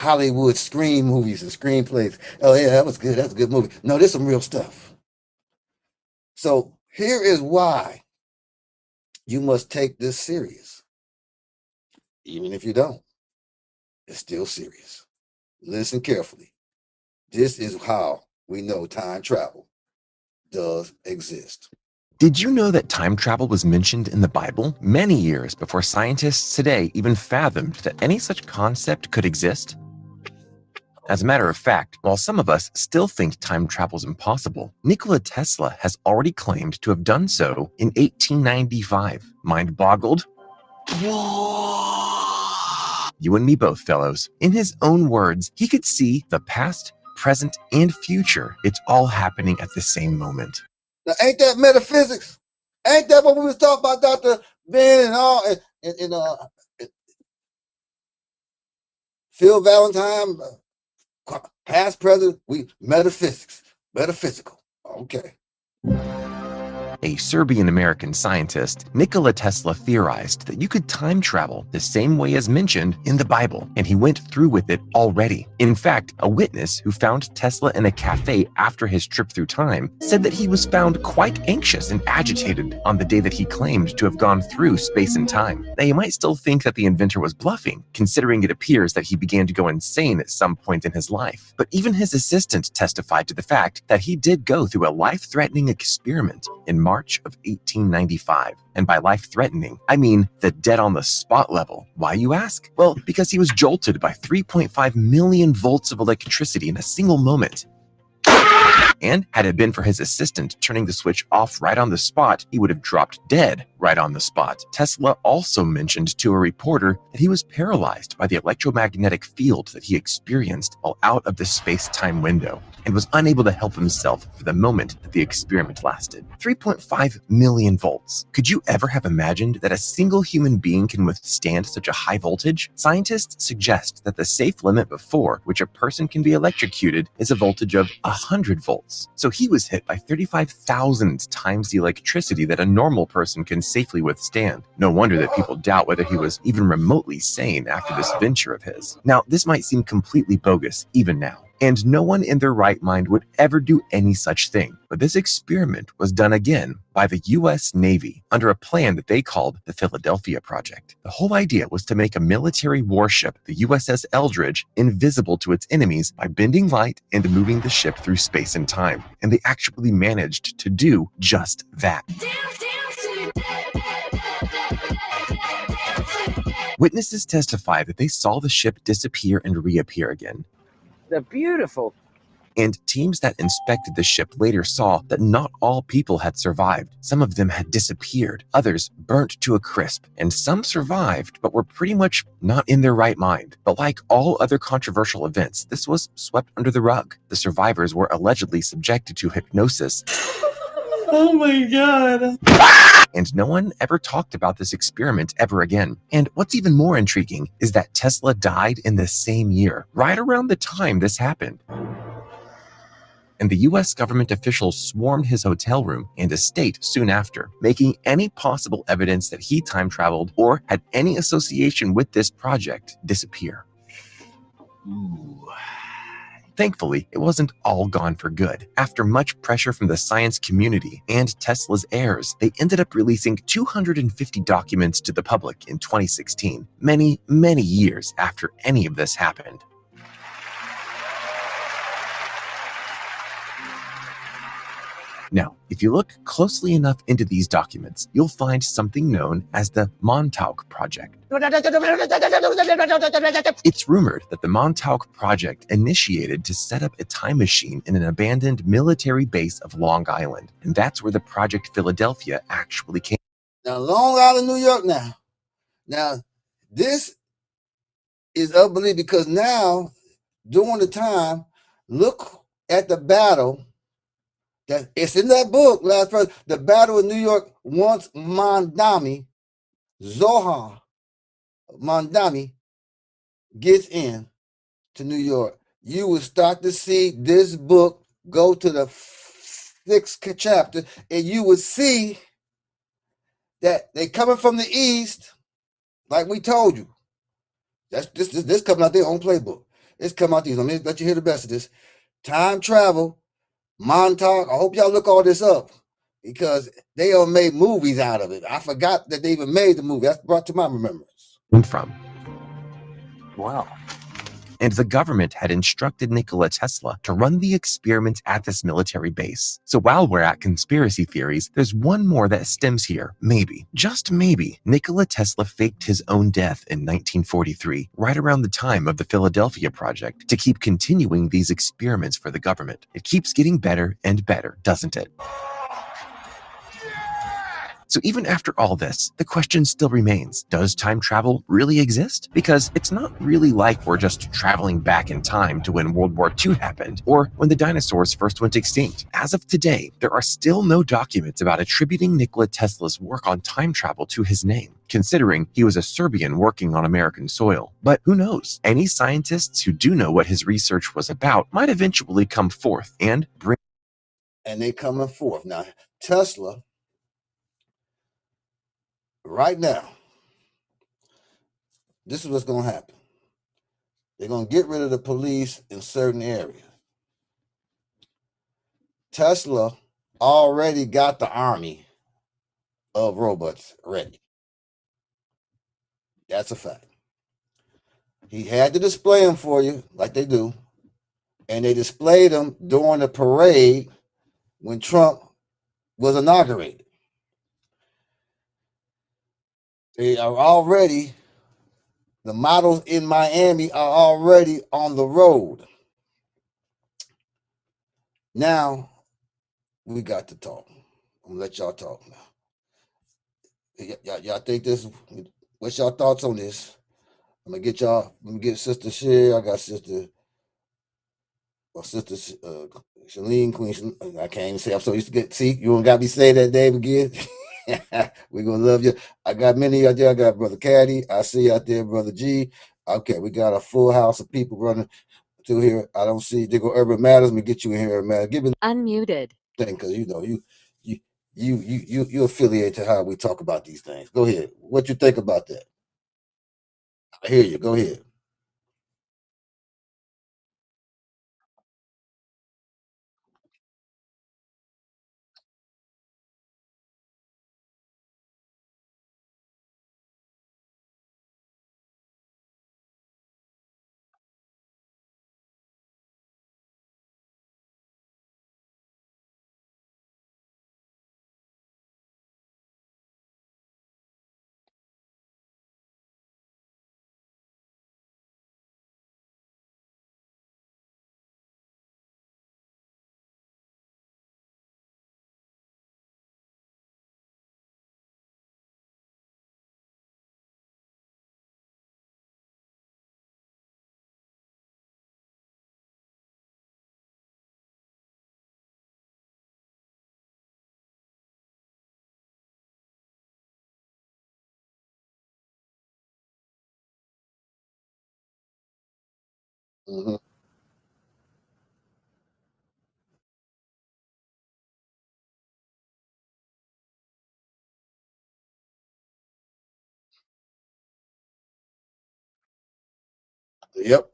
Hollywood screen movies and screenplays. Oh yeah, that was good. That's a good movie. No, there's some real stuff. So here is why you must take this serious. Even if you don't, it's still serious. Listen carefully. This is how we know time travel does exist. Did you know that time travel was mentioned in the Bible many years before scientists today even fathomed that any such concept could exist? As a matter of fact, while some of us still think time travel is impossible, Nikola Tesla has already claimed to have done so in 1895. Mind boggled? You and me both, fellows. In his own words, he could see the past, present, and future. It's all happening at the same moment. Now, ain't that metaphysics? Ain't that what we was talking about, Dr. Ben and all, Phil Valentine, past, present, metaphysical. Okay. A Serbian-American scientist, Nikola Tesla theorized that you could time travel the same way as mentioned in the Bible, and he went through with it already. In fact, a witness who found Tesla in a cafe after his trip through time said that he was found quite anxious and agitated on the day that he claimed to have gone through space and time. Now, you might still think that the inventor was bluffing, considering it appears that he began to go insane at some point in his life. But even his assistant testified to the fact that he did go through a life-threatening experiment in March of 1895. And by life-threatening, I mean the dead-on-the-spot level. Why, you ask? Well, because he was jolted by 3.5 million volts of electricity in a single moment. And had it been for his assistant turning the switch off right on the spot, he would have dropped dead right on the spot. Tesla also mentioned to a reporter that he was paralyzed by the electromagnetic field that he experienced while out of the space-time window and was unable to help himself for the moment that the experiment lasted. 3.5 million volts. Could you ever have imagined that a single human being can withstand such a high voltage? Scientists suggest that the safe limit before which a person can be electrocuted is a voltage of 100 volts. So he was hit by 35,000 times the electricity that a normal person can safely withstand. No wonder that people doubt whether he was even remotely sane after this venture of his. Now, this might seem completely bogus even now, and no one in their right mind would ever do any such thing. But this experiment was done again by the US Navy under a plan that they called the Philadelphia Project. The whole idea was to make a military warship, the USS Eldridge, invisible to its enemies by bending light and moving the ship through space and time. And they actually managed to do just that. Witnesses testify that they saw the ship disappear and reappear again. They're beautiful. And teams that inspected the ship later saw that not all people had survived. Some of them had disappeared, others burnt to a crisp, and some survived but were pretty much not in their right mind. But like all other controversial events, this was swept under the rug. The survivors were allegedly subjected to hypnosis. Oh my God. And no one ever talked about this experiment ever again. And what's even more intriguing is that Tesla died in the same year, right around the time this happened. And the US government officials swarmed his hotel room and estate soon after, making any possible evidence that he time traveled or had any association with this project disappear. Ooh. Thankfully, it wasn't all gone for good. After much pressure from the science community and Tesla's heirs, they ended up releasing 250 documents to the public in 2016, many years after any of this happened. Now, if you look closely enough into these documents, you'll find something known as the Montauk Project. It's rumored that the Montauk Project initiated to set up a time machine in an abandoned military base of Long Island, and that's where the Project Philadelphia actually came. Now, Long Island, New York Now, this is unbelievable because now, during the time, look at the battle. It's in that book, last verse. The Battle of New York, once Mondami, Zohar Mondami gets in to New York, you will start to see this book go to the 6th chapter, and you will see that they coming from the east, like we told you. This coming out their own playbook. It's come out these. Let me let you hear the best of this. Time travel, Montauk. I hope y'all look all this up because they all made movies out of it. I forgot that they even made the movie. That's brought to my remembrance. From. Wow. And the government had instructed Nikola Tesla to run the experiment at this military base. So while we're at conspiracy theories, there's one more that stems here. Maybe, just maybe, Nikola Tesla faked his own death in 1943, right around the time of the Philadelphia Project, to keep continuing these experiments for the government. It keeps getting better and better, doesn't it? So even after all this, the question still remains, does time travel really exist? Because it's not really like we're just traveling back in time to when World War II happened, or when the dinosaurs first went extinct. As of today, there are still no documents about attributing Nikola Tesla's work on time travel to his name, considering he was a Serbian working on American soil. But who knows? Any scientists who do know what his research was about might eventually come forth and bring. And they coming forth. Now, Tesla, right now, this is what's going to happen. They're going to get rid of the police in certain areas. Tesla already got the army of robots ready. That's a fact. He had to display them for you, like they do, and they displayed them during the parade when Trump was inaugurated. They are already, the models in Miami are already on the road. Now, we got to talk. I'm gonna let y'all talk now. Y'all think this? What's y'all thoughts on this? I'm gonna get y'all. Let me get Sister Sher. I got Sister Shalene, Queen. I can't even say. I'm so used to get. See, you don't got me say that name again. We're gonna love you. I got many out there. I got Brother Caddy. I see you out there, Brother G. Okay, we got a full house of people running through here. I don't see. They go Urban Matters. Let me get you in here, Urban Matters. Give me Unmuted. thing because you know you affiliate to how we talk about these things. Go ahead. What you think about that? I hear you. Go ahead. Hmm. Yep.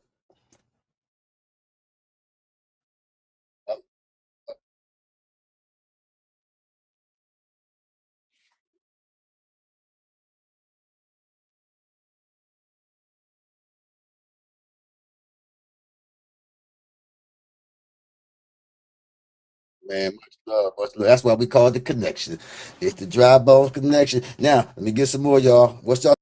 Man, much love, much love. That's why we call it the connection. It's the Drybones Connection. Now, let me get some more, y'all. What's y'all?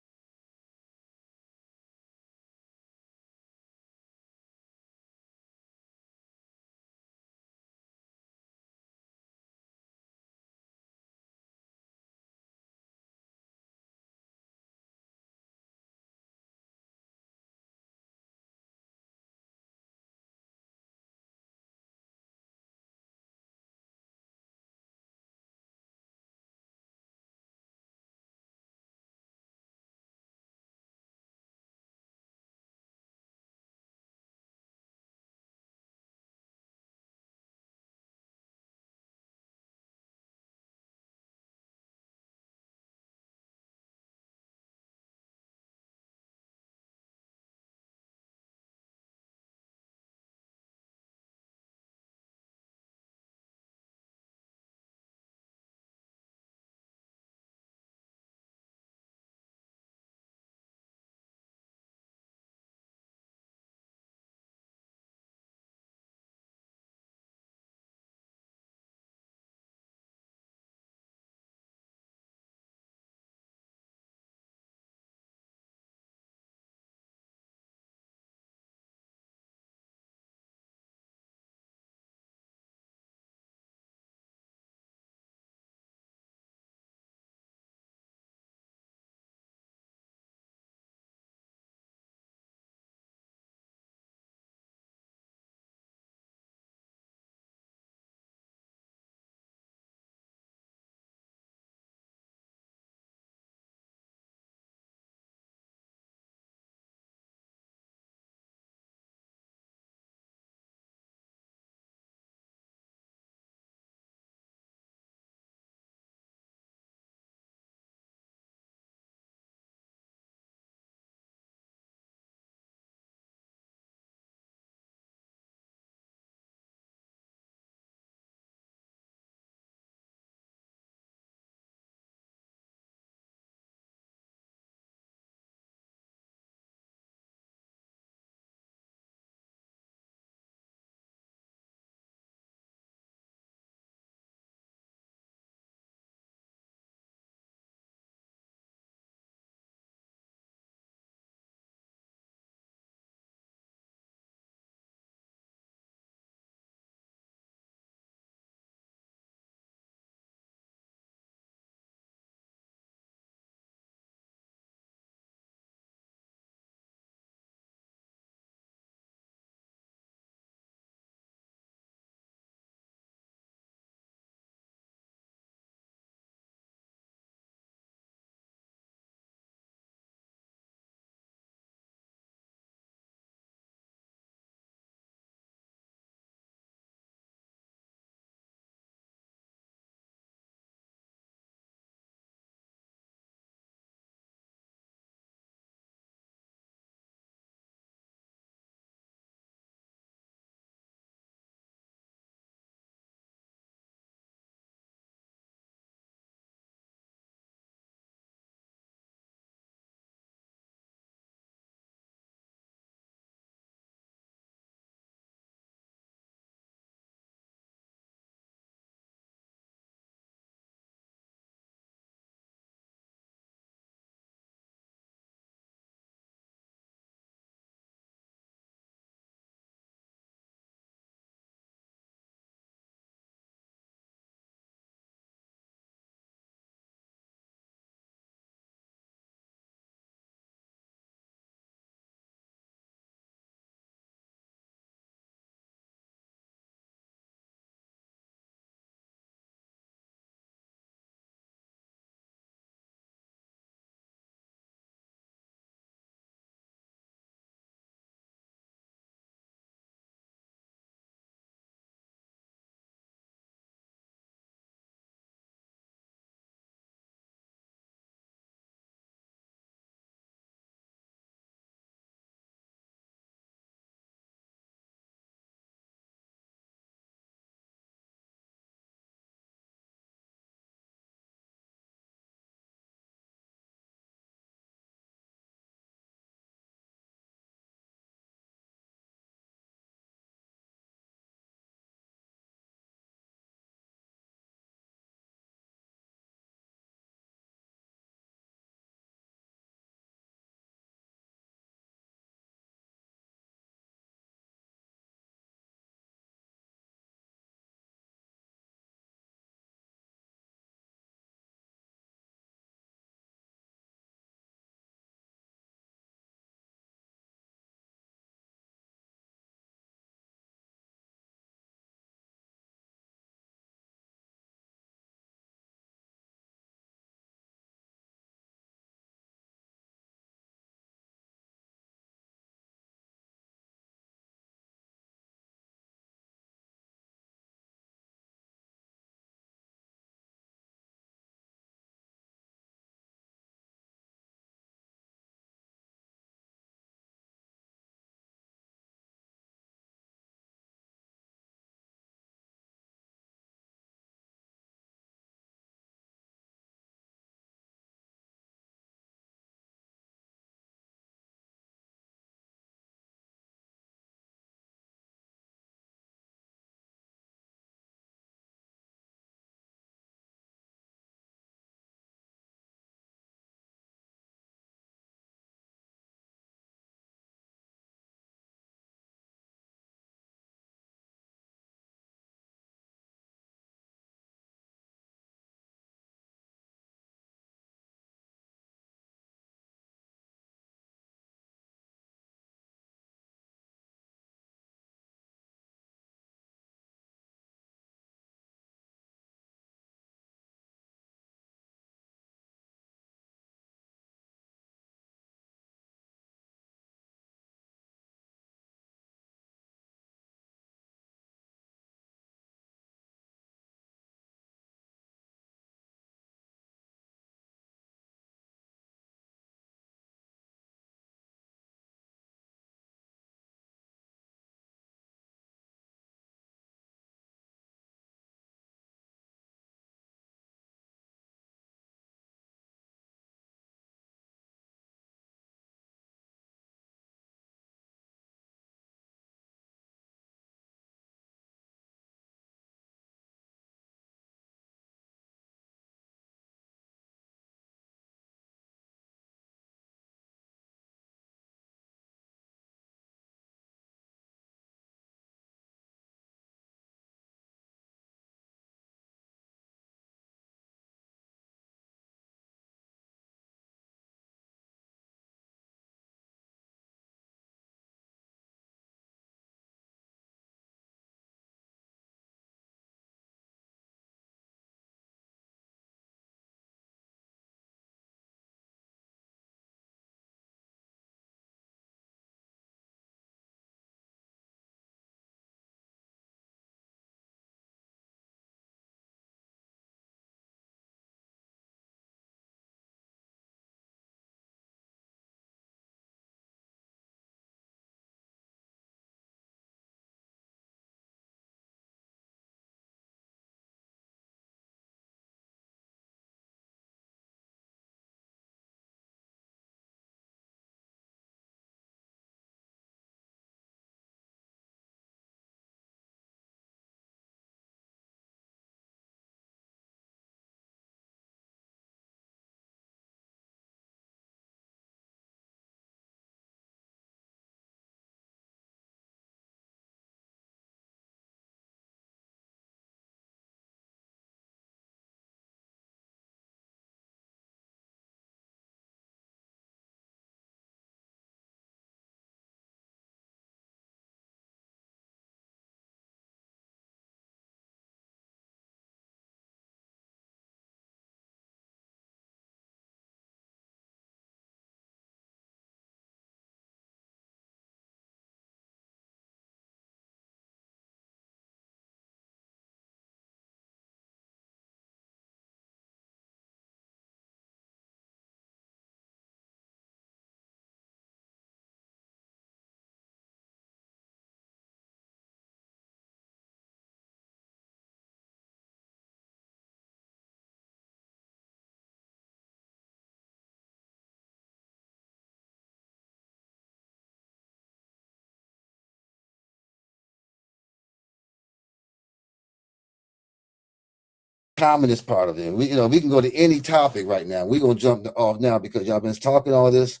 communist part of it. We can go to any topic right now. We're gonna jump off now because y'all been talking all this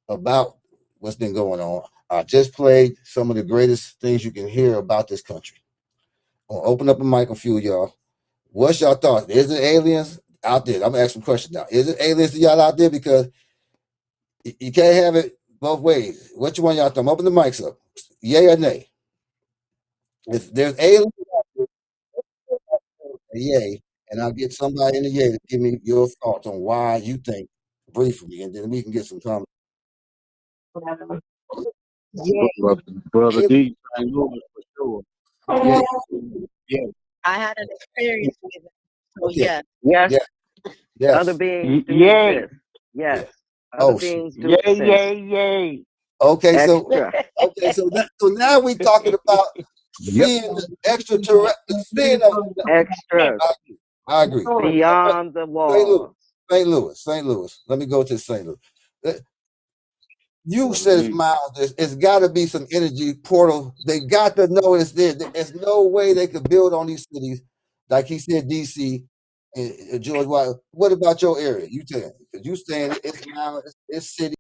about what's been going on. I just played some of the greatest things you can hear about this country. I'm gonna open up a mic a few of y'all. What's y'all thoughts? Is it aliens out there? I'm gonna ask some questions now. Is it aliens to y'all out there? Because you can't have it both ways. Which one y'all thought? Open the mics up. Yay or nay? If there's aliens, yay, and I'll get somebody in the yay to give me your thoughts on why you think briefly, and then we can get some comments. Yeah, Brother Alien, D, St. Louis for sure. yay, Yeah. I had an experience with it. So okay, yes, Yes, yeah, other yes, beings do Yay. exist. Yes, yeah. other Oh, shoot. beings do Yay, exist. yay, yay. Okay, so Extra, now we talking about Yep. seeing the extraterrestrial, seeing them. extras, I agree. beyond the St. Louis, walls. St. Louis. Let me go to St. Louis. You Brother said it's D. miles. It's got to be some energy portal. They got to know it's there. There's no way they could build on these cities, like he said, DC and George White. What about your area? You tell me, because you saying it's miles, it's city.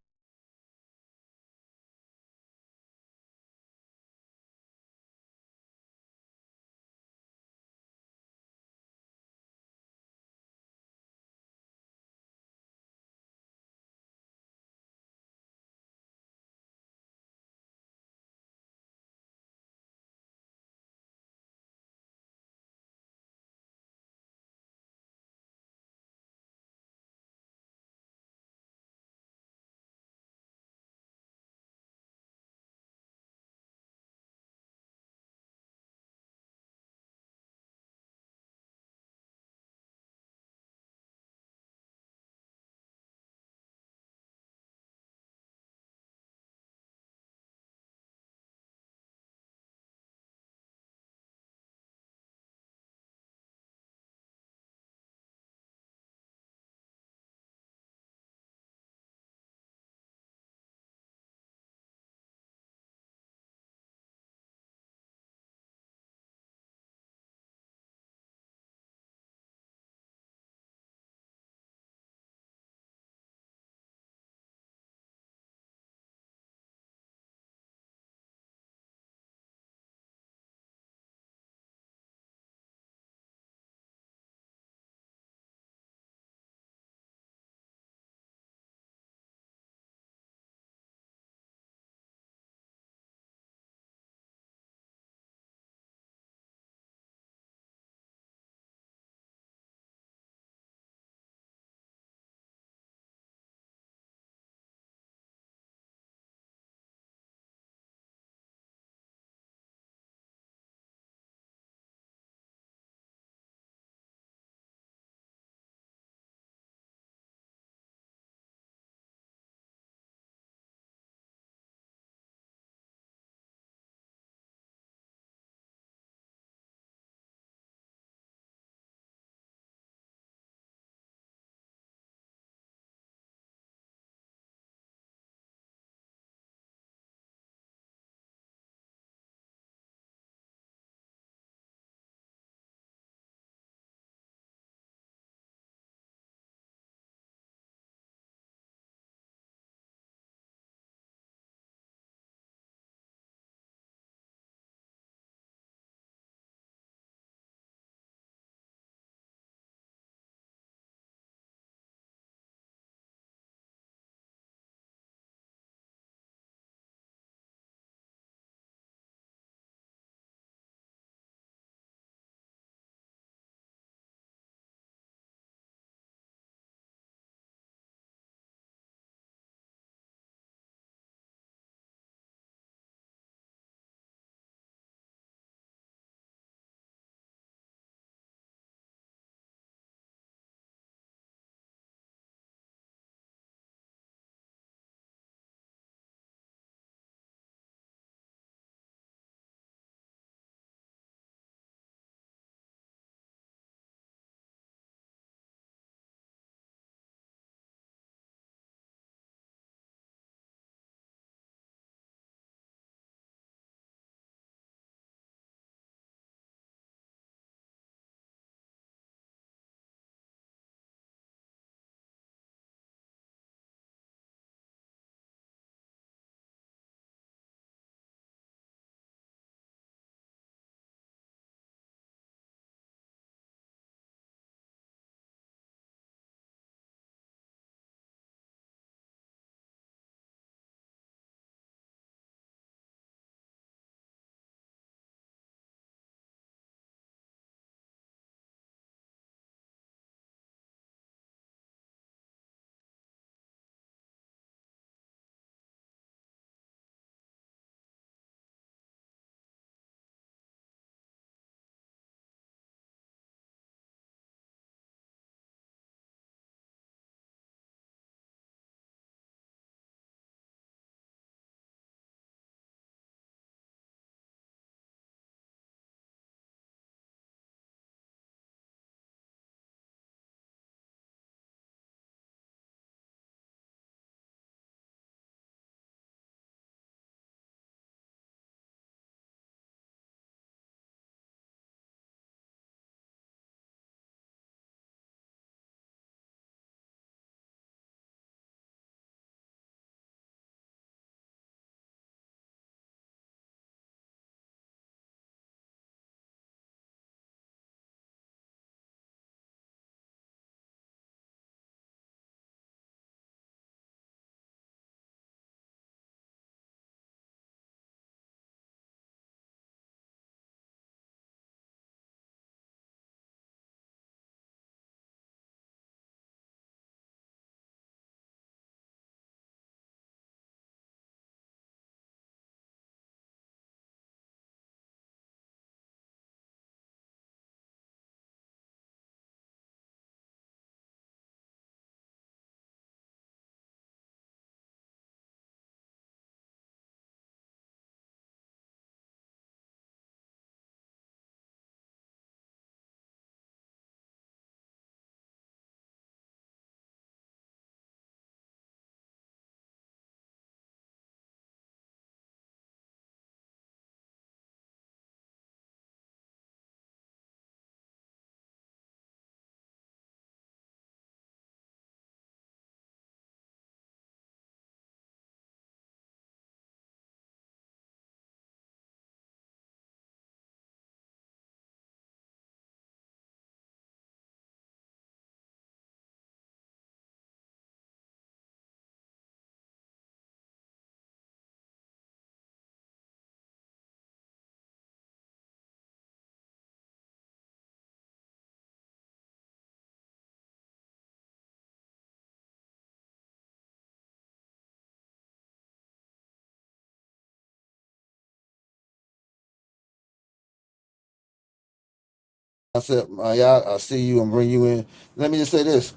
said, y'all, I'll see you and bring you in. Let me just say this.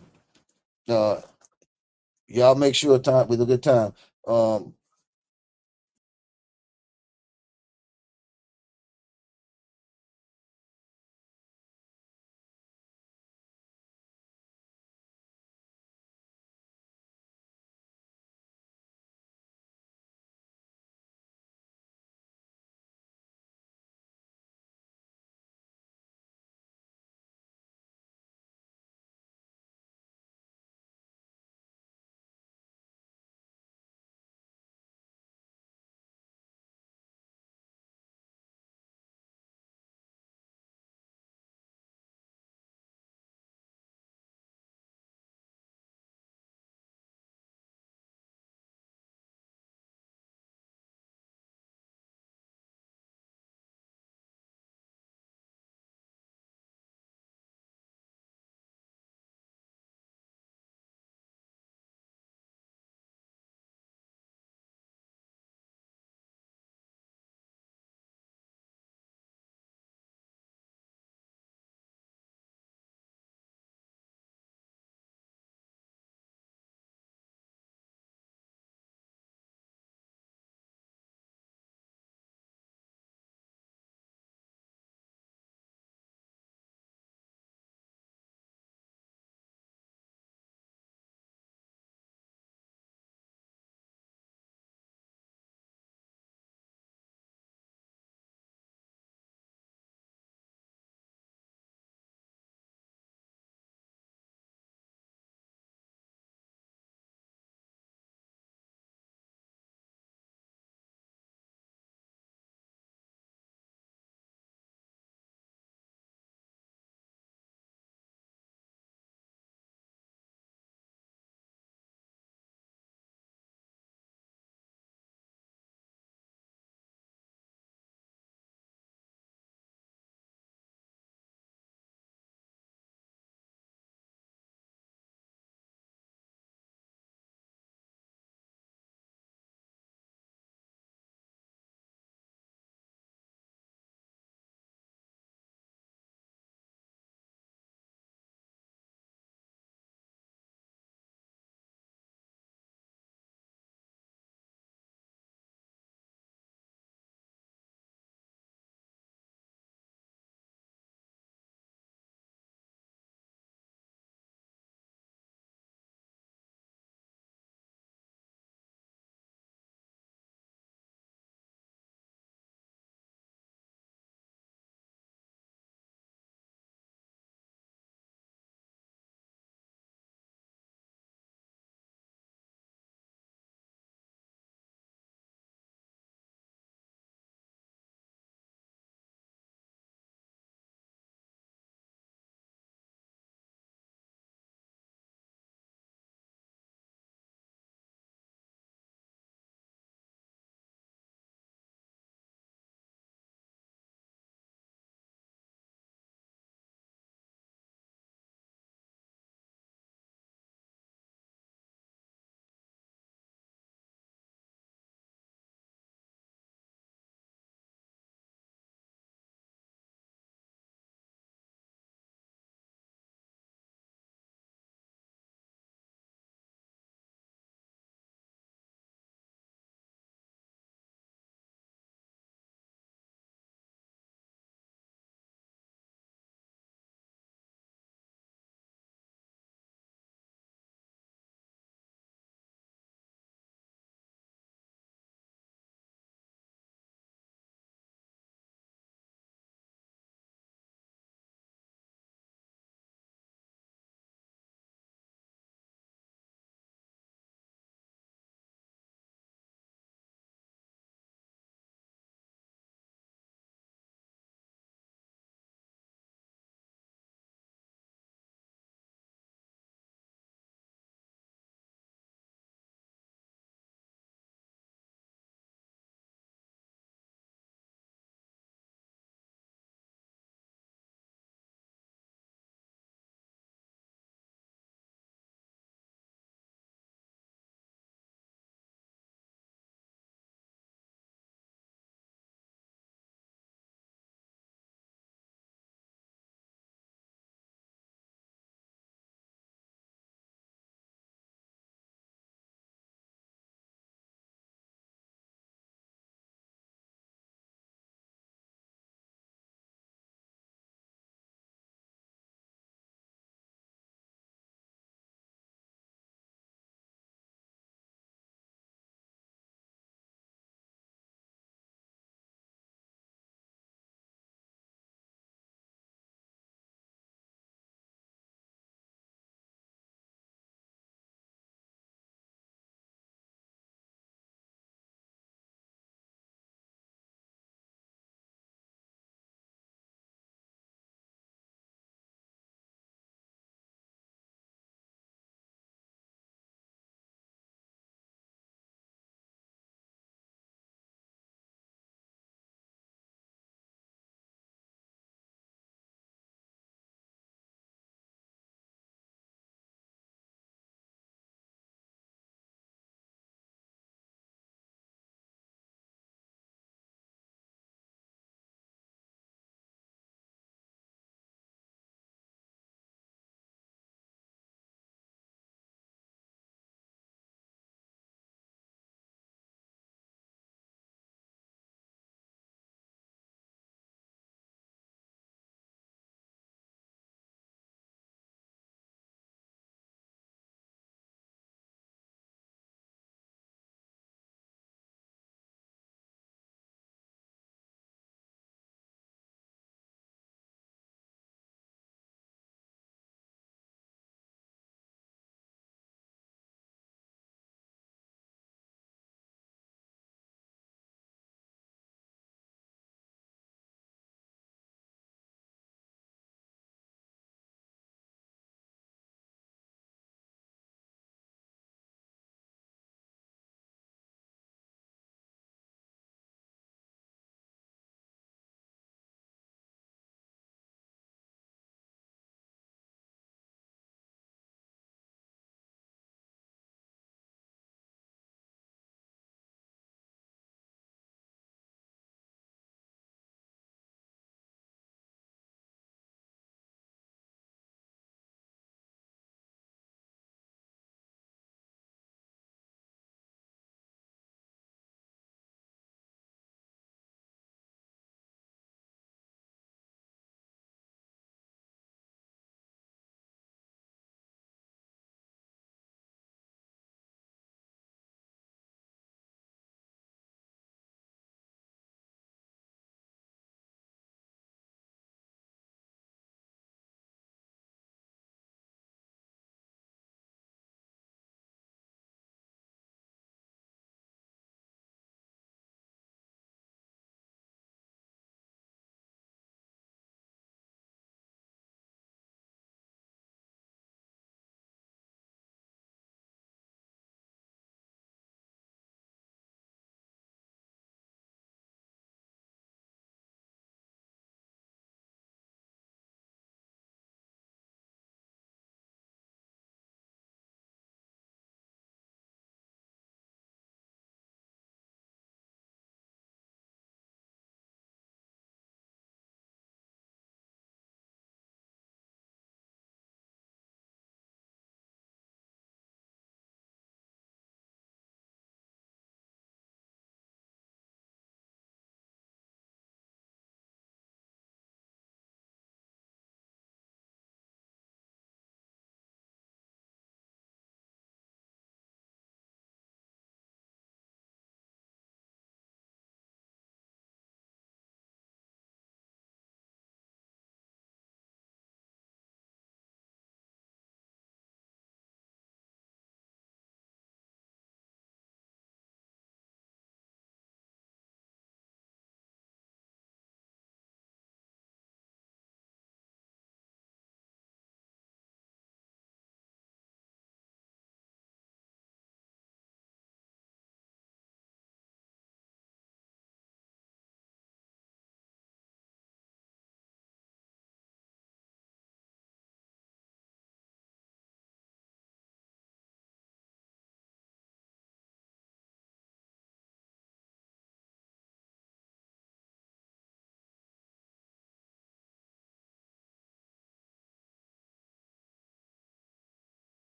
Y'all make sure time with a good time. Um,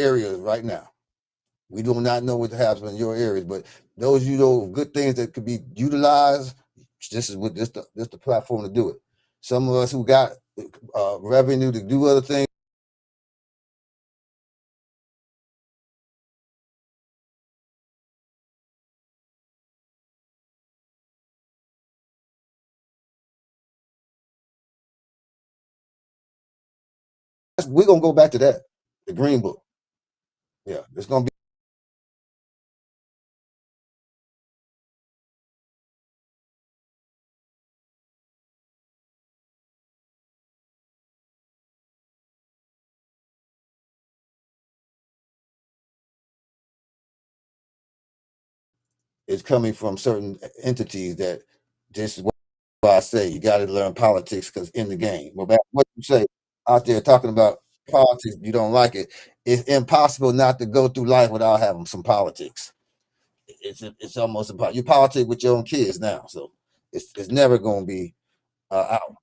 areas right now. We do not know what happens in your areas, but those good things that could be utilized. This is what this the platform to do it. Some of us who got revenue to do other things. We're gonna go back to that, the Green Book. Yeah, it's gonna be. It's coming from certain entities that this is what I say. You got to learn politics because in the game. Well, back what you say out there talking about politics, you don't like it. It's impossible not to go through life without having some politics. It's almost impossible. You politic with your own kids now, so it's never going to be out.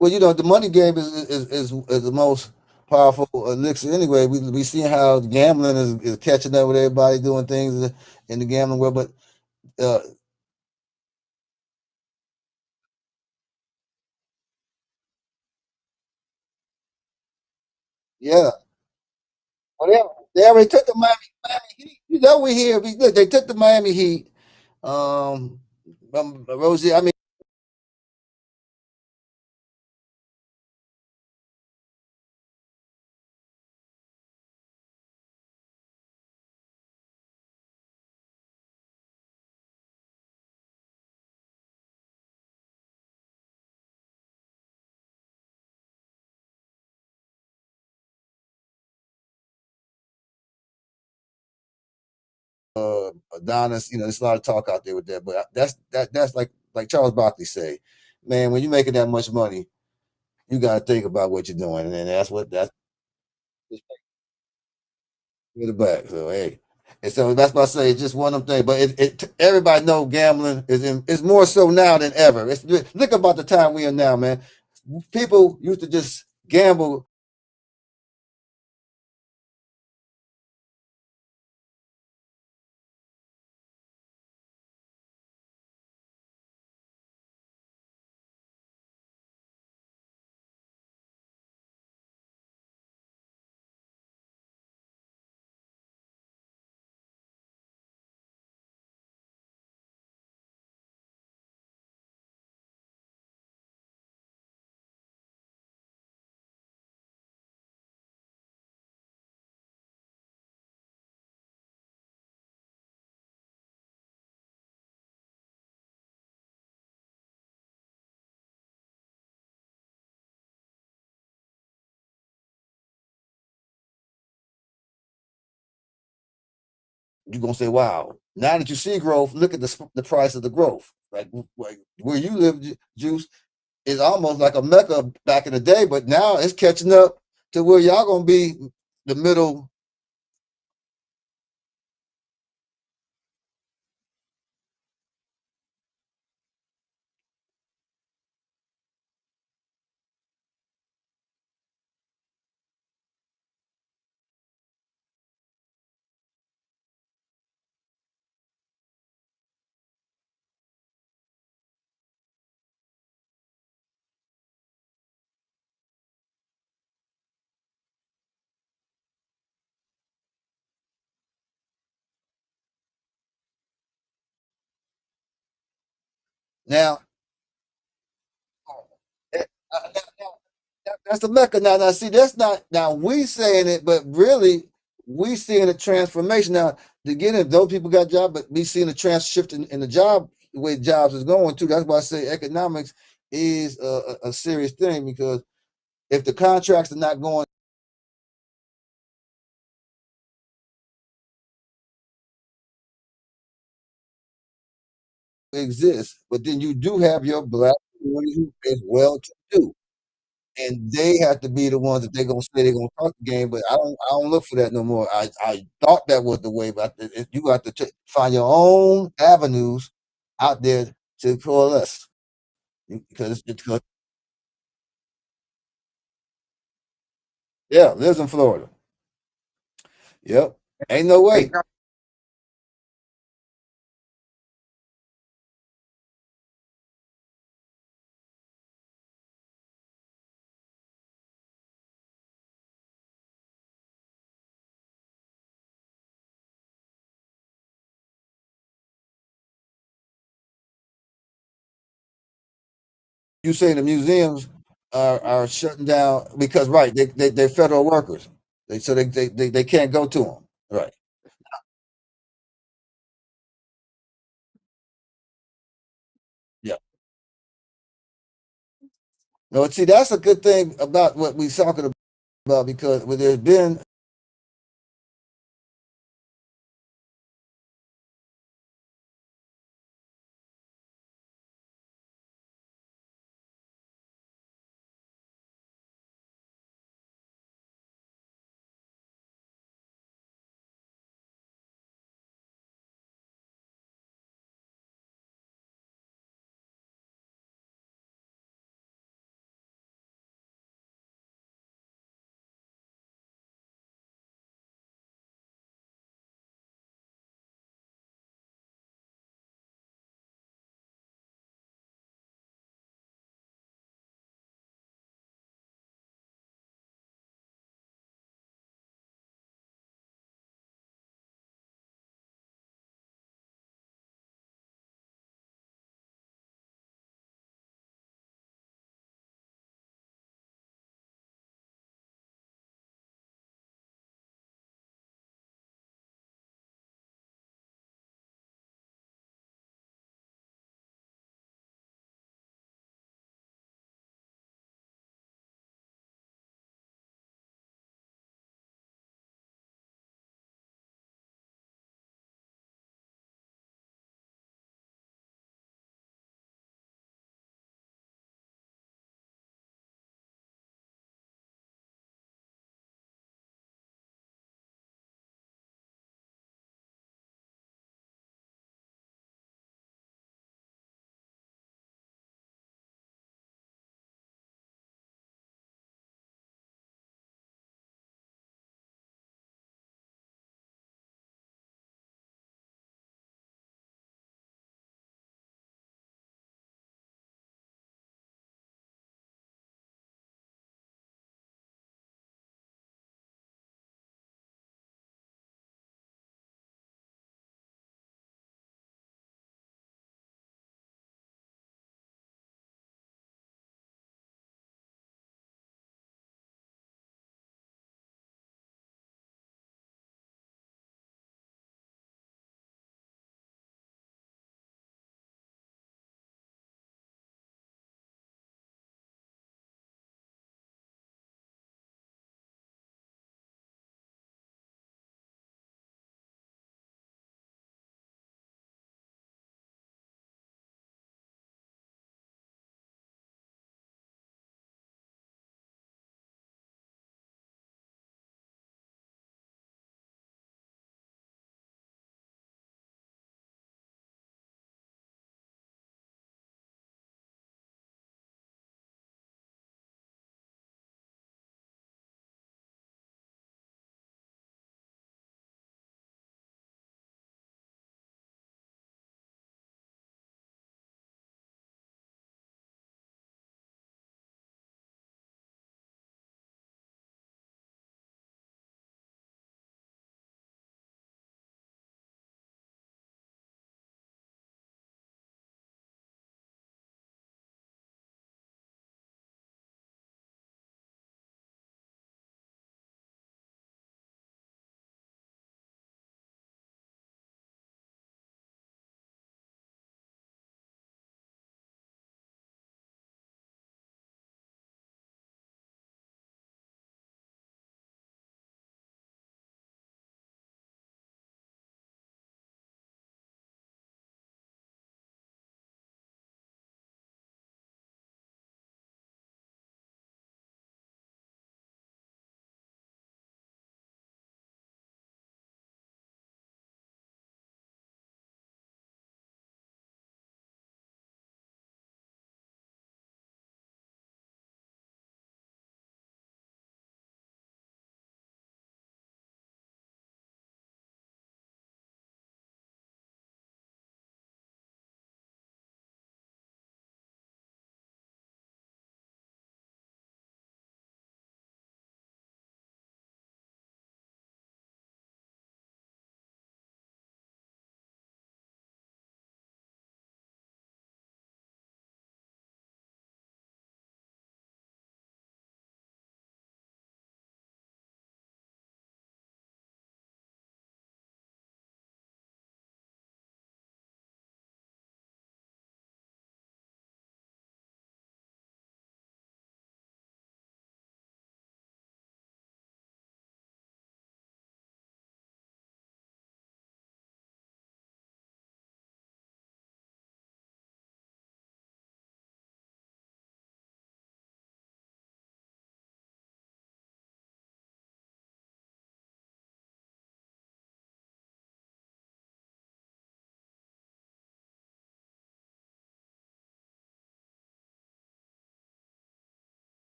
Well, the money game is the most powerful elixir anyway. We see how gambling is catching up with everybody doing things in the gambling world, but uh, yeah, well, they already took the Miami Heat. We hear look, they took the Miami Heat. Um, Rosie, I mean, Adonis. There's a lot of talk out there with that, but that's like Charles Barkley say, man, when you're making that much money, you got to think about what you're doing, and that's with the back. So hey, and so that's why I say it's just one of them things. But everybody know gambling is more so now than ever. Look about the time we are now, man. People used to just gamble. You're gonna say, "Wow!" Now that you see growth, look at the price of the growth. Like where you live, Juice is almost like a mecca back in the day, but now it's catching up to where y'all gonna be the middle. Now, That's the Mecca. Now, see, that's not now we saying it, but really we seeing a transformation. Now, again, if those people got jobs, but we seeing a shift in the job the way jobs is going too. That's why I say economics is a serious thing, because if the contracts are not going to exist, but then you do have your black community who is well to do. And they have to be the ones that they're gonna say they're gonna talk the game, but I don't look for that no more. I thought that was the way, but you got to find your own avenues out there to coalesce, because yeah, lives in Florida. Yep, ain't no Hey, way. You saying the museums are shutting down because right they're federal workers, so they can't go to them, right? Yeah. No, see, that's a good thing about what we're talking about, because when there's been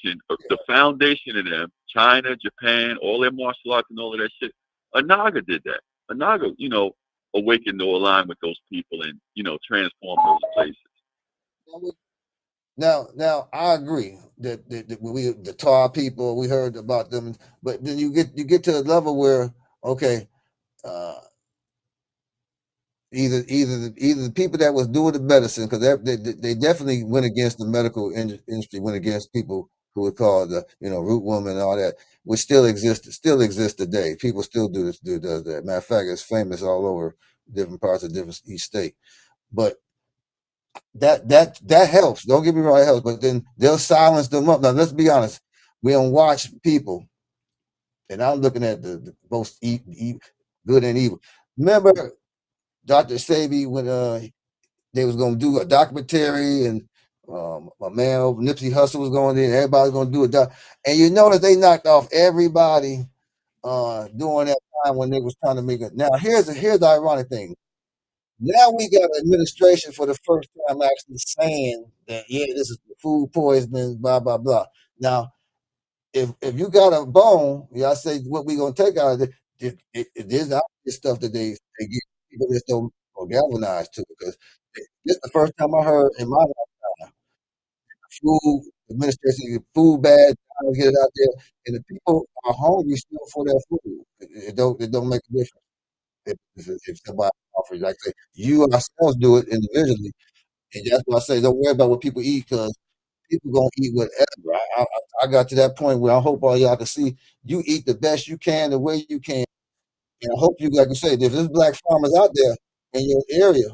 foundation, the foundation of them, China, Japan, all their martial arts and all of that shit. Anaga did that. Anaga, awakened to align with those people and transform those places. Now I agree that we the Tar people, we heard about them, but then you get to a level where okay, uh, either the people that was doing the medicine, because they definitely went against the medical industry, went against people who were called the root woman and all that, which still exists today. People still does that. Matter of fact, it's famous all over different parts of each state. But that helps. Don't get me wrong, it helps. But then they'll silence them up. Now let's be honest. We don't watch people, and I'm looking at the both good and evil. Remember Dr. Sebi when they was going to do a documentary, and my man Nipsey Hussle was going in. Everybody was going to do a doc, and you notice they knocked off everybody during that time when they was trying to make it. Now here's the ironic thing. Now we got an administration for the first time actually saying that this is food poisoning, blah blah blah. Now if you got a bone, I say what we gonna take out of there's obvious stuff that they get people just don't galvanize to, because this is the first time I heard in my lifetime food administration, food bad, trying to get it out there, and the people are hungry still for their food. It don't make a difference if somebody offers. Like I say, you ourselves do it individually, and that's why I say don't worry about what people eat, because people gonna eat whatever. I got to that point where I hope all y'all can see you eat the best you can the way you can, and I hope you, like you say, if there's black farmers out there in your area,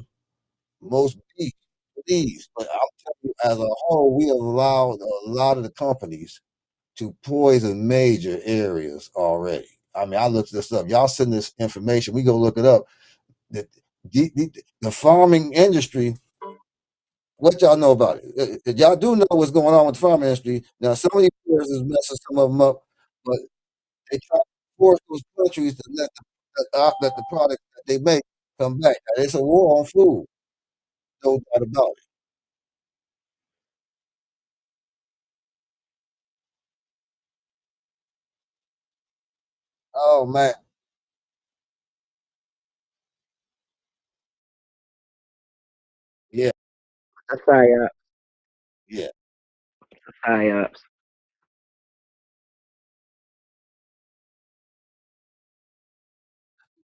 most please. But I'm telling you, as a whole, we have allowed a lot of the companies to poison major areas already. I mean, I looked this up. Y'all send this information. We go look it up. The, the farming industry. What y'all know about it? Y'all do know what's going on with the farming industry. Now, some of these players is messing some of them up, but they try to force those countries to let the product that they make come back. Now, it's a war on food, no doubt about it. Oh man, yeah, The psyop. yeah. The psyops.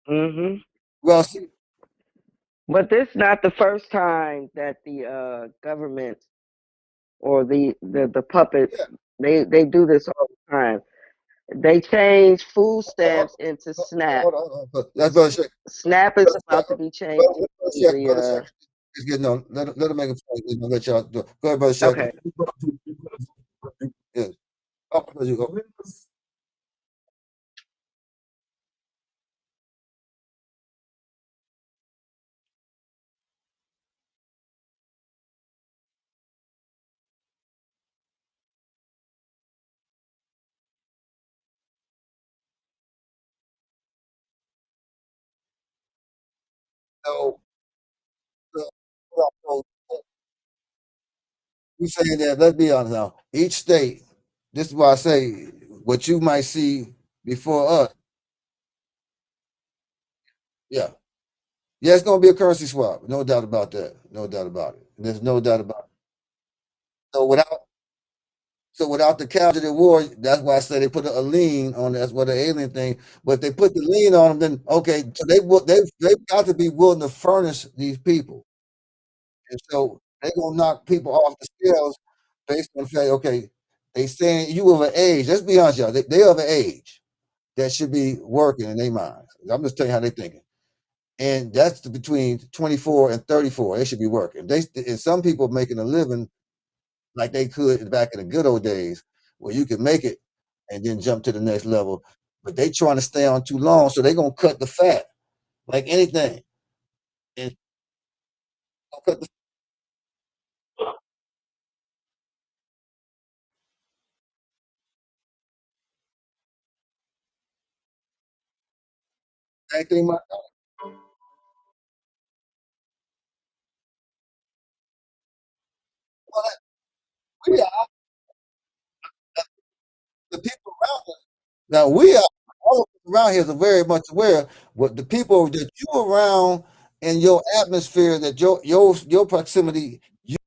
Hmm. Well, see, But this not the first time that the government or the puppets yeah. they do this all the time. They change food Hold, stamps into hold, SNAP. That's brother Shaq. SNAP is Brother Shaq. about to be changed into Brother the Shaq. He's getting on. Let him make a point. He's gonna let y'all do. Go ahead, brother Shaq. okay. Yeah. Oh, there you go. So, so, so you saying that? Let's be honest now. Each state. This is why I say what you might see before us. Yeah. Yeah, it's gonna be a currency swap. No doubt about that. No doubt about it. There's no doubt about it. So without the casualty war, that's why I say they put a lien on. That's what the alien thing. But if they put the lien on them, then okay. So they've got to be willing to furnish these people, and so they're gonna knock people off the scales based on the fact, okay, they saying you of an age. Let's be honest, y'all. They of an age that should be working in their minds. I'm just telling you how they thinking, and that's between 24 and 34. They should be working. And some people making a living like they could back in the good old days, where you could make it and then jump to the next level. But they trying to stay on too long, so they gonna cut the fat like anything. And cut the same thing. Well, yeah, Now we are all of us around here are very much aware what the people that you around in your atmosphere that your proximity you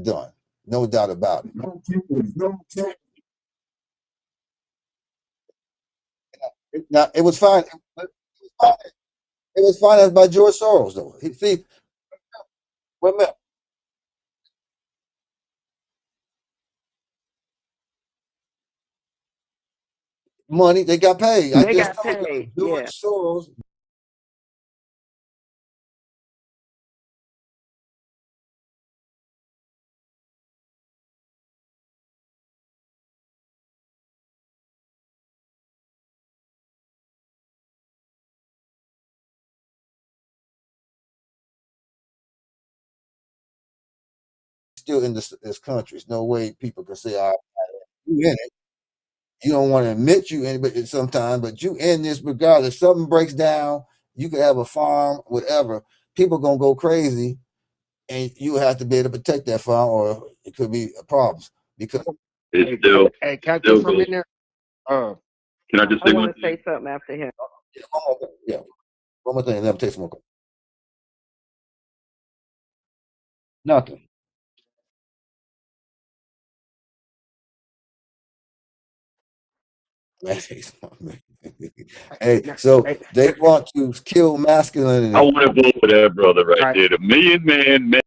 done. No doubt about it. Now it was fine. It was financed by George Soros, though. See, remember, money they got paid. I They just got told paid. you, Yeah. George Soros still in this country. There's no way people can say, "All right, you in it." You don't want to admit you in it, but sometimes, but you in this regardless. If something breaks down, you could have a farm, whatever. People gonna go crazy, and you have to be able to protect that farm, or it could be problems because It still Hey, can I throw still something goes. in there? Uh, Can I just I say one want to thing? say something after him. yeah, one more thing. Yeah, one more thing. Let me take some more. Nothing. Hey, now, so hey, they want to kill I masculinity. want to vote for that brother right all right. there, the Million Man.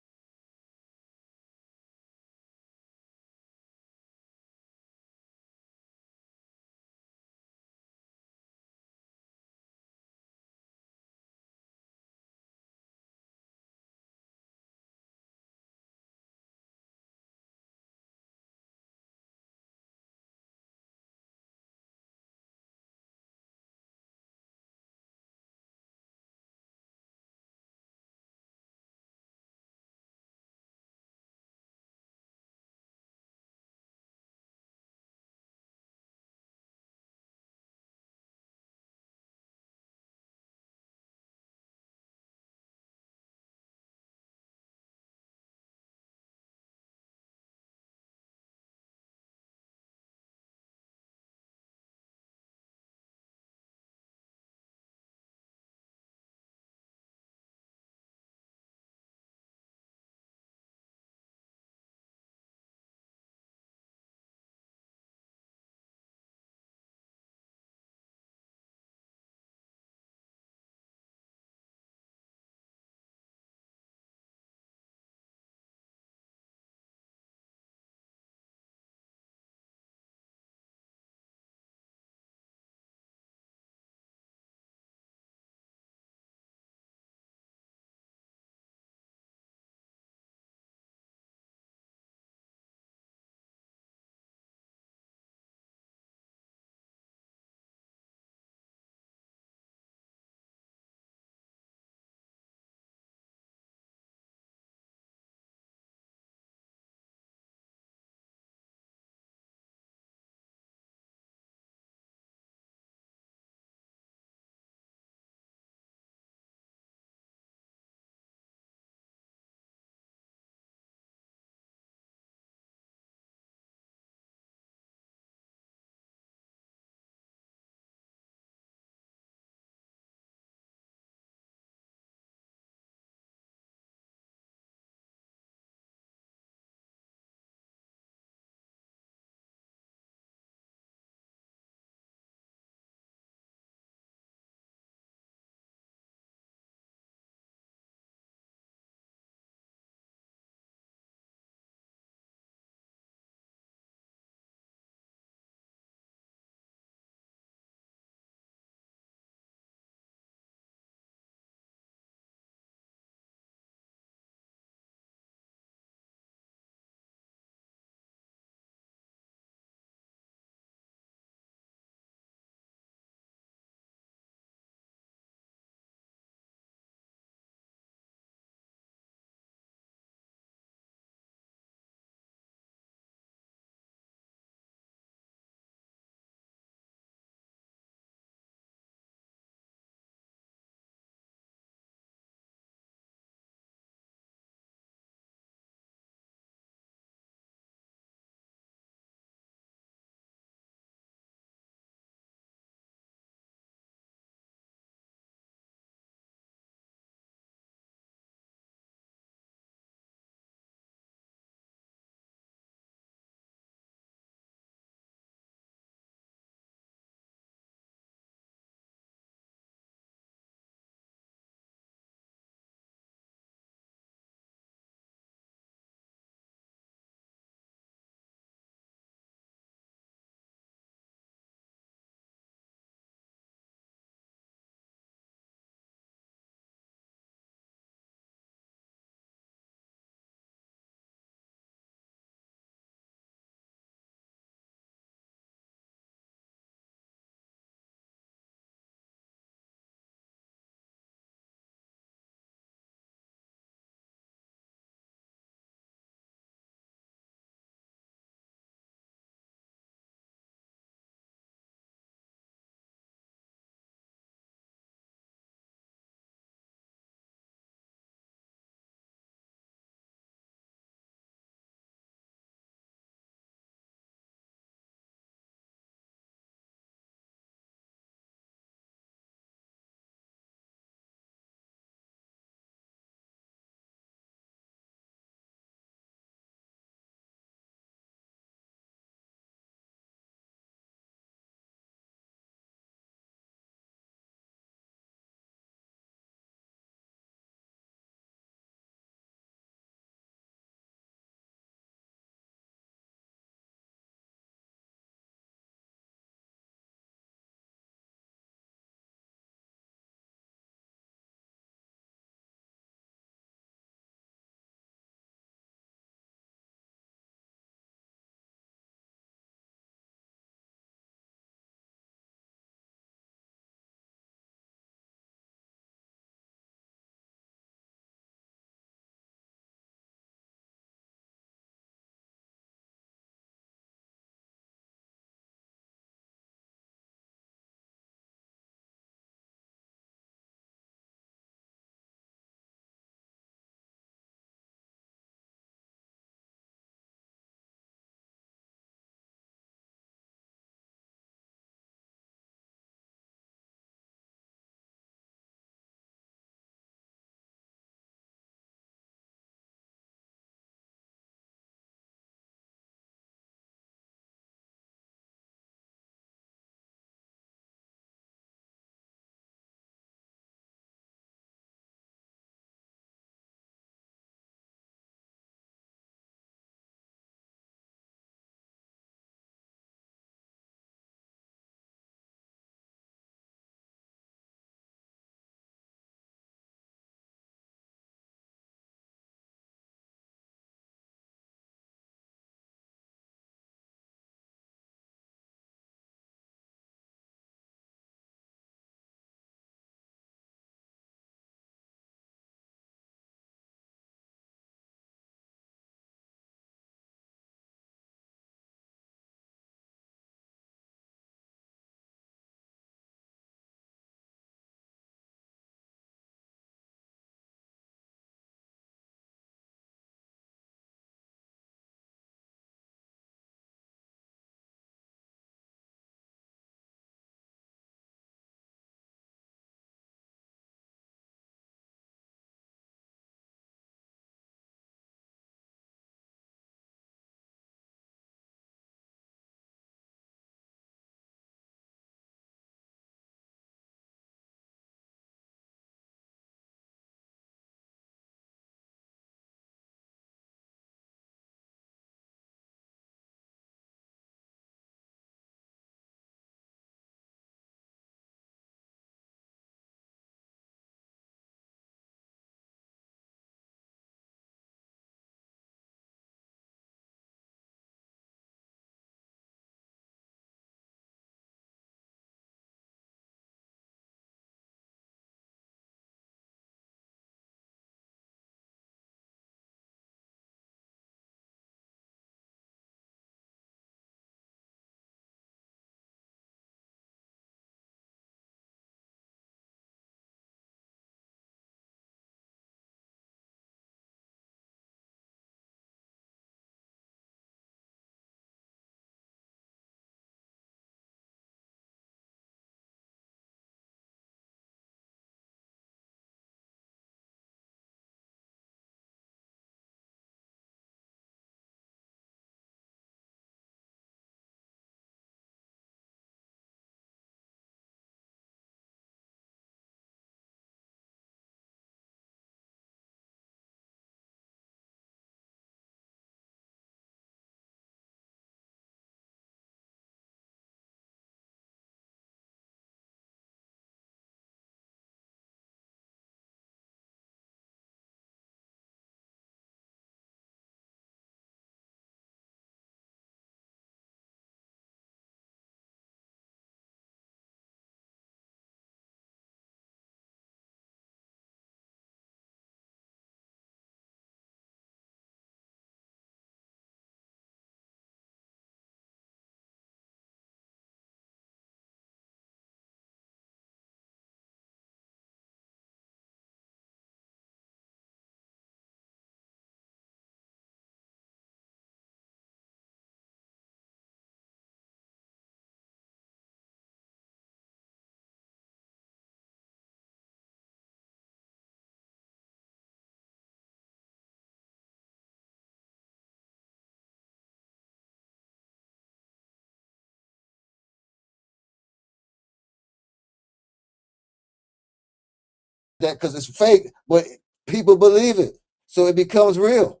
that because it's fake, but people believe it, so it becomes real.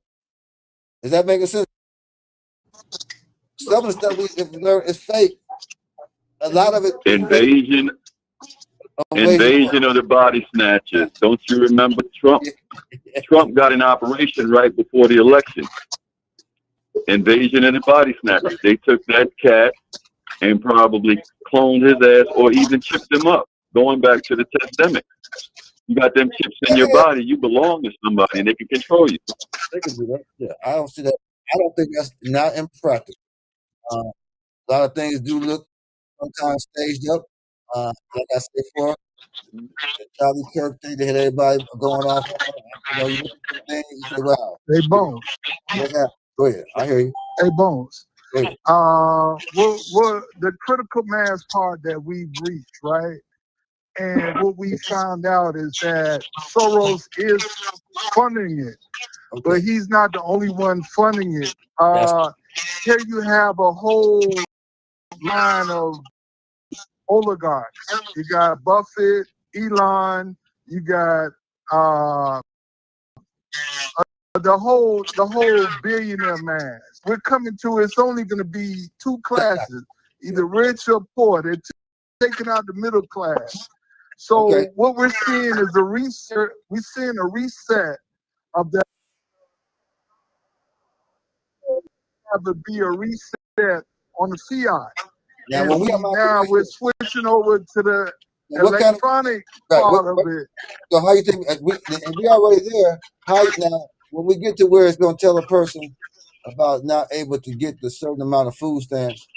Is that making sense? Some of the stuff we learn is fake. A lot of it is fake. Invasion, Invasion of what? invasion of the body snatchers. Don't you remember Trump? Trump got an operation right before the election. Invasion of the body snatchers. They took that cat and probably cloned his ass or even chipped him up. Going back to the testament. You got them chips in your Yeah, body, you belong to somebody and they can control you. they can do that. Yeah, I don't see that. I don't think that's not in practice. A lot of things do look sometimes staged up. Like I said before, the Charlie Kirk thing, they had everybody going off on it. You look at the thing, you say, wow, Hey, Bones. what happened? Go ahead. I hear you. Hey, Bones. Go ahead. What the critical mass part that we've reached, right? And what we found out is that Soros is funding it, but Okay. he's not the only one funding it. That's Here you have a whole line of oligarchs. You got Buffett, Elon, you got the whole billionaire mass. We're coming to it's only going to be two classes, either rich or poor. They're taking out the middle class. So okay. what we're seeing is a reset. We're seeing a reset of that. Have to be a reset on the fiat. Now, And when we see, have my now we're commission, switching over to the what kind of electronic right? part of it. So how you think? And we already there. Now when we get to where it's going to tell a person about not able to get the certain amount of food stamps,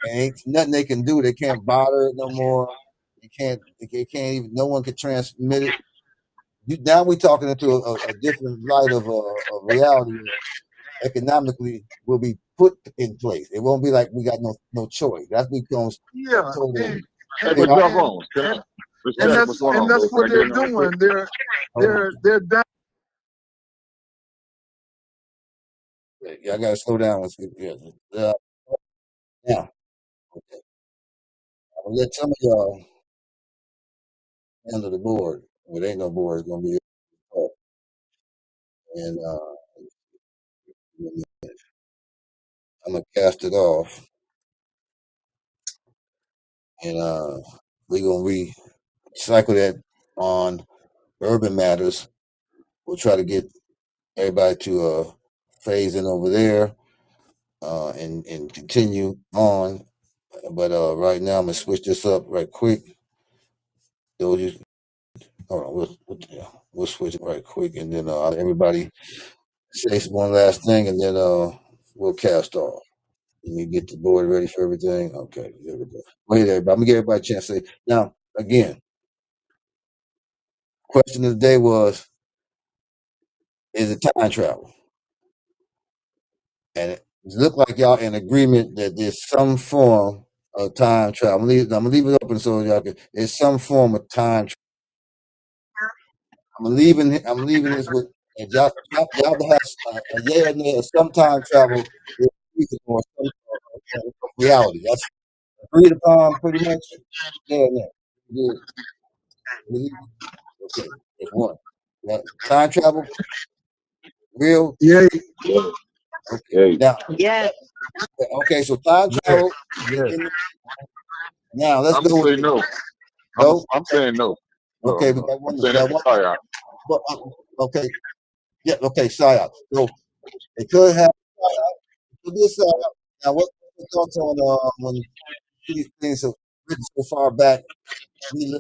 and ain't nothing they can do. They can't bother it no more. They can't. They can't even. No one can transmit it. Now we're talking into a different light of reality. Economically, will be put in place. It won't be like we got no choice. That becomes a Yeah, total. Hey, Thing. but Drybones, what's going on, bro? that's what Can I they're get in real quick? doing. They're down. Yeah, I gotta slow down. Yeah. Now, okay. I'm gonna let some of y'all handle the board. Well, there ain't no board. It's gonna be up. And I'm gonna cast it off, and we're gonna recycle that on urban matters. We'll try to get everybody to phase in over there and continue on. But right now, I'm gonna switch this up right quick. Those you, hold on, we'll switch it right quick, and then everybody say one last thing, and then we'll cast off. Let me get the board ready for everything. Okay, there we go. Go ahead, everybody. I'm gonna give everybody a chance to say. Now, again, question of the day was: is it time travel? And it looked like y'all in agreement that there's some form of time travel. I'm gonna leave it open so y'all can. There's some form of time. I'm leaving this with and y'all have a yeah or nay. Some time travel is reasonable or some reality. That's agreed upon pretty much. Yeah or nay? Good. Okay, there's one. Now, time travel, real. Yeah, Okay. Hey, Now, Yes. okay. So time travel. yeah. Now let's I'm gonna go with say it. no. No. I'm saying no. No, Okay, we no. got I'm one. We saying got that's one. a psyop. But, okay. Yeah. Okay. Psyop. So it could have. It could be a psyop. Now, what's your thoughts on when these things are written so far back,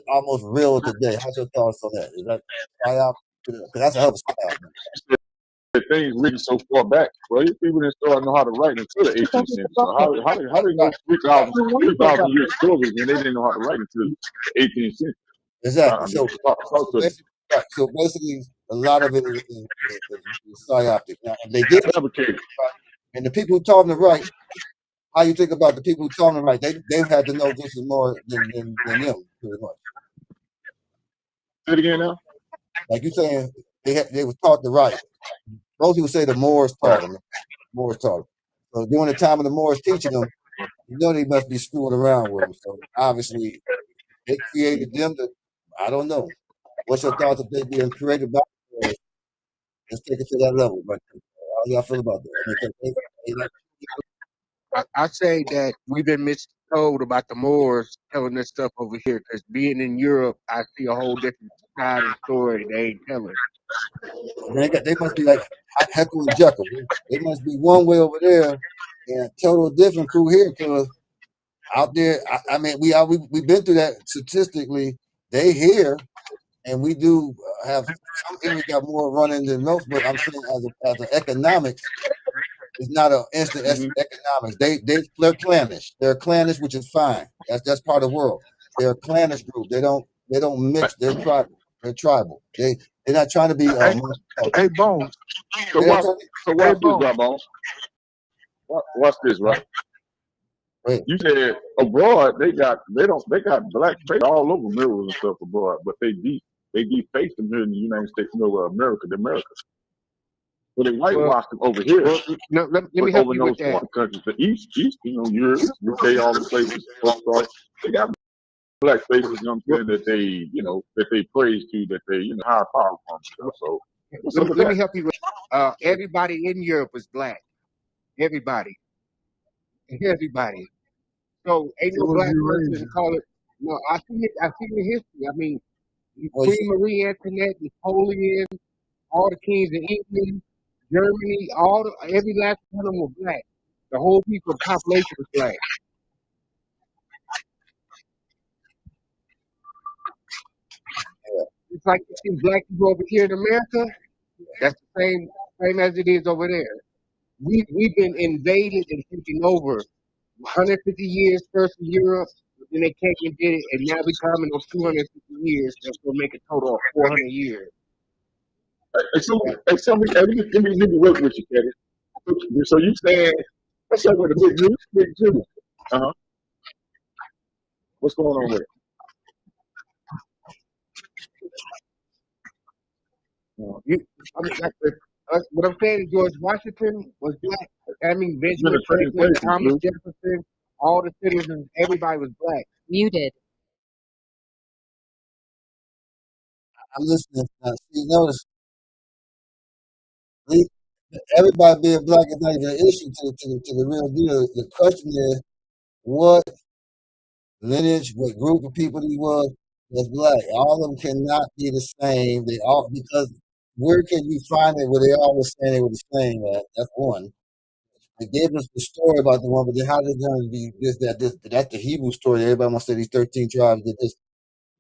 almost real today? How's your thoughts on that? Is that psyop? Because that's a hell of a psyop. The things written so far back, well, these people didn't start know how to write until the 18th century. So how they know Right. 3,000 years stories and they didn't know how to write until the 18th century? Exactly. I mean, So, talk to me. basically, right. So basically, a lot of it is psyoptic. Now, and they did it Fabricated. right. And the people who taught them to write, how you think about the people who taught them to write? They've had to know just as more than them, pretty much. Say it again now. Like you saying, they were taught to write. Most people say the Moors taught Right. them. Moors taught them. So during the time of the Moors teaching them, they must be screwing around with them. So obviously, they created them to. I don't know. What's your thoughts if they being created by the Moors? Let's take it to that level. But how y'all feel about that? I mean, 'cause they like, I say that we've been mistold about the Moors telling this stuff over here because being in Europe, I see a whole different side of the story they ain't telling. they must be like Heckle and Jekyll. They must be one way over there and a total different crew here. Because out there, I mean, we've been through that statistically. They here, and we do have some areas got more running than most. But I'm saying as an economics, it's not an instant Hmm economics. They're clannish. They're clannish, which is fine. That's part of the world. They're a clannish group. They don't mix. They're tribal. They're tribal. They're not trying to be Hey, multicultural. hey, Bones. So They're not watch, trying to so Hey, watch this, Bones. Drybones. Watch this, right? wait. You said abroad they got black face all over mirrors and stuff abroad, but they deface them here in the United States, America, the America. So they Well, whitewash them over here, no, let but me help over in you with those that. foreign countries, the East, Europe, UK, all the places, Australia, they got black faces, you know what I'm Well, saying, that they praise to, that they, higher power from and stuff. So what's up with let me that? help you with. Everybody in Europe is black. Everybody, everybody. So ain't It no was black person to Eurasia. call it. No, I see it. I see the history. I mean, Well, Queen Marie Antoinette, Napoleon, all the kings of England, Germany, every last one of them were black. The whole people population was black. It's like you see black people over here in America. That's the same as it is over there. We've been invaded and taken over 150 years first in Europe, then they came and did it, and now we coming on 250 years. That's gonna make a total of 400 years. Let me work with you, Kevin. So you saying, what's up with the big Jew? Uh-huh. What's going on with it? You, I mean, what I'm saying is George Washington was black. I mean, It's been Benjamin a trading Franklin, place, Thomas Jew. Jefferson, all the citizens, everybody was black. Muted. I'm listening. See, notice we- everybody being black is not even an issue to the real deal. The question is what lineage, what group of people he was that's black. All of them cannot be the same. They all because where can you find it where they all were saying they were the same? That's one. They gave us the story about the one, but then how they going to be this, that, this? That's the Hebrew story. Everybody wants to say these 13 tribes did this.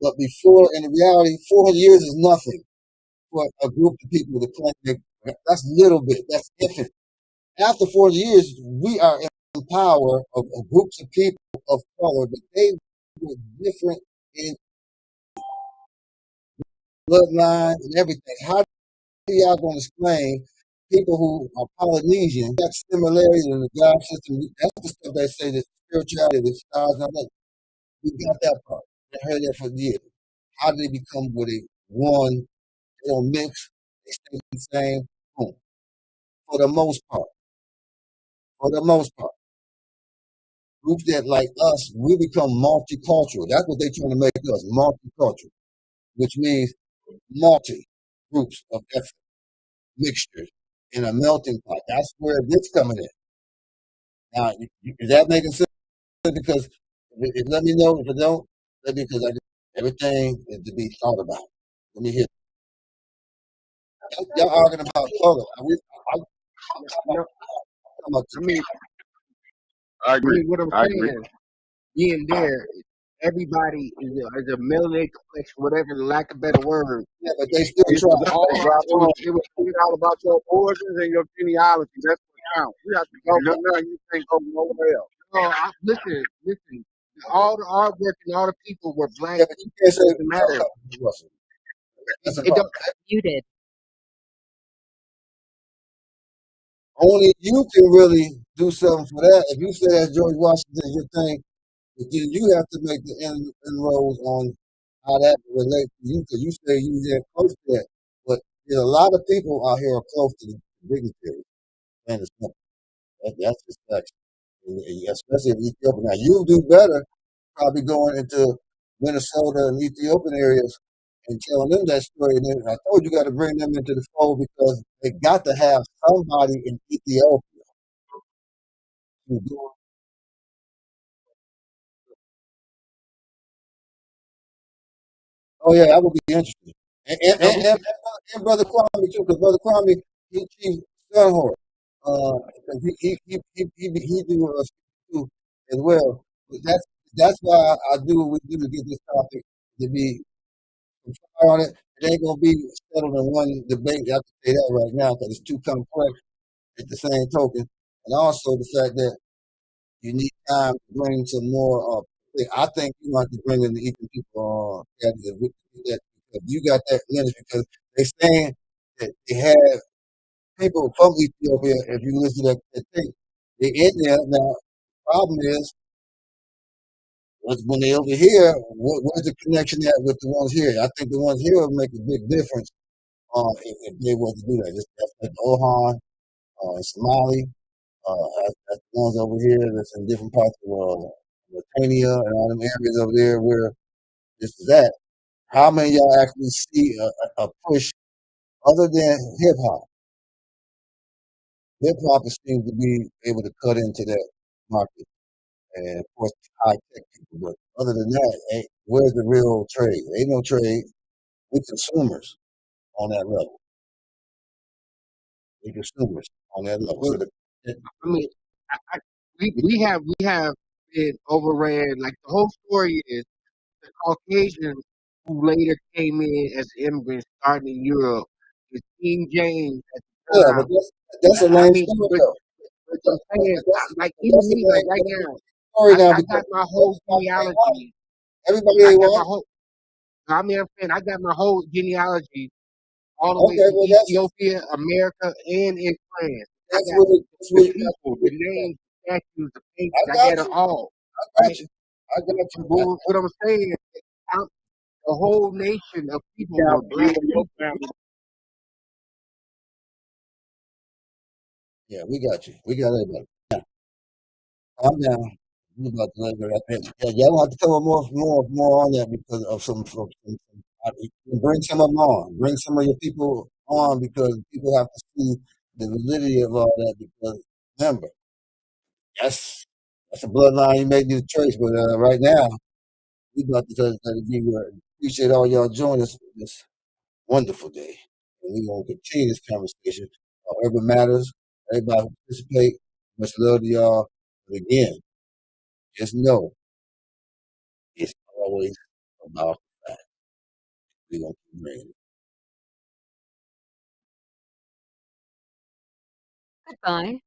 But before, in reality, 400 years is nothing for a group of people to claim that's little bit. That's infant. After 400 years, we are in power of groups of people of color, but they were different in bloodline and everything. How are y'all going to explain people who are Polynesian got similarities in the God system? That's the stuff they say that spirituality, the stars, and all that. We got that part. I heard that for years. How do they become what they one? They don't mix. They stay the same. Boom. For the most part. For the most part. Groups that like us, we become multicultural. That's what they're trying to make us, multicultural, which means multi groups of ethnic mixtures in a melting pot. That's where this coming in. Now, is that making sense? Because let me know if it don't. Because everything is to be thought about. Let me hear. Y'all arguing about color. I'm talking No, about I mean, I agree. what I'm I agree. saying, being there, everybody is a melanated complexion, whatever, lack of better word. yeah, but they still It was try. all, It was all about your origins and your genealogy. That's what counts. You have to go no, from there. You can't go nowhere else. no, listen. All the artwork and all the people were black Yeah, but you people. can't It say doesn't matter. Russell. That's a It problem. don't. Muted. Only you can really do something for that. If you say that George Washington is your thing, but then you have to make the inroads on how that relates to you, because you say you there close to that. But there's a lot of people out here are close to the dignitary. And it's not. That's just facts. Especially in Ethiopia. Now you do better probably going into Minnesota and Ethiopian areas and telling them that story. And then I told you got to bring them into the fold because they got to have somebody in Ethiopia who do. Oh yeah, I would be interested. And and, No, and, and, and Brother Kwame too, because Brother Kwame he Chief Sunhorse. 'Cause he do too as well. But that's why I do what we do to get this topic to be on it. It ain't gonna be settled in one debate. I have to say that right now because it's too complex at the same token, and also the fact that you need time to bring some more. I think you want to bring in the Ethiopian people if we can get that because you got that lineage because they saying that they have people from Ethiopia. If you listen to that tape, they're in there now. Problem is when they over here, where's the connection at with the ones here? I think the ones here will make a big difference if they were to do that. That's like Ohan, Somali, that's the ones over here that's in different parts of Mauritania and all them areas over there where this is at. How many of y'all actually see a push other than hip hop? Hip hop seems to be able to cut into that market, and of course high tech people. But other than that, where's the real trade? Ain't no trade. We consumers on that level. We consumers on that level. So I mean, we have been overran. Like the whole story is the Caucasians who later came in as immigrants, starting in Europe, with King James at the yeah, but time. that's a I lame mean, story but, though. but I'm saying, like But even that's a me, like lame right now, story now I because got my whole everybody ain't white. genealogy. Everybody I ain't got my white. whole. I mean, I'm saying I got my whole genealogy all the way Okay, from well Ethiopia, America, and in France. I got that's the where you got people, to the do that. names, the statues, the paintings. I I got got it you. all, I got right? you. I got you. But what I'm saying is, out the whole nation of people Now, were black programmers. Yeah, we got you. We got everybody. Calm down. We about to let go. Yeah, y'all have to cover more on that because of bring some of them on. Bring some of your people on because people have to see the validity of all that. Because remember, that's a bloodline you make the choice. But right now, we about to give you. Appreciate all y'all joining us this wonderful day, and we're gonna continue this conversation on urban matters. Everybody who participate, much love to y'all. But again, just know it's always about the fact. We're gonna keep bringing it. Goodbye.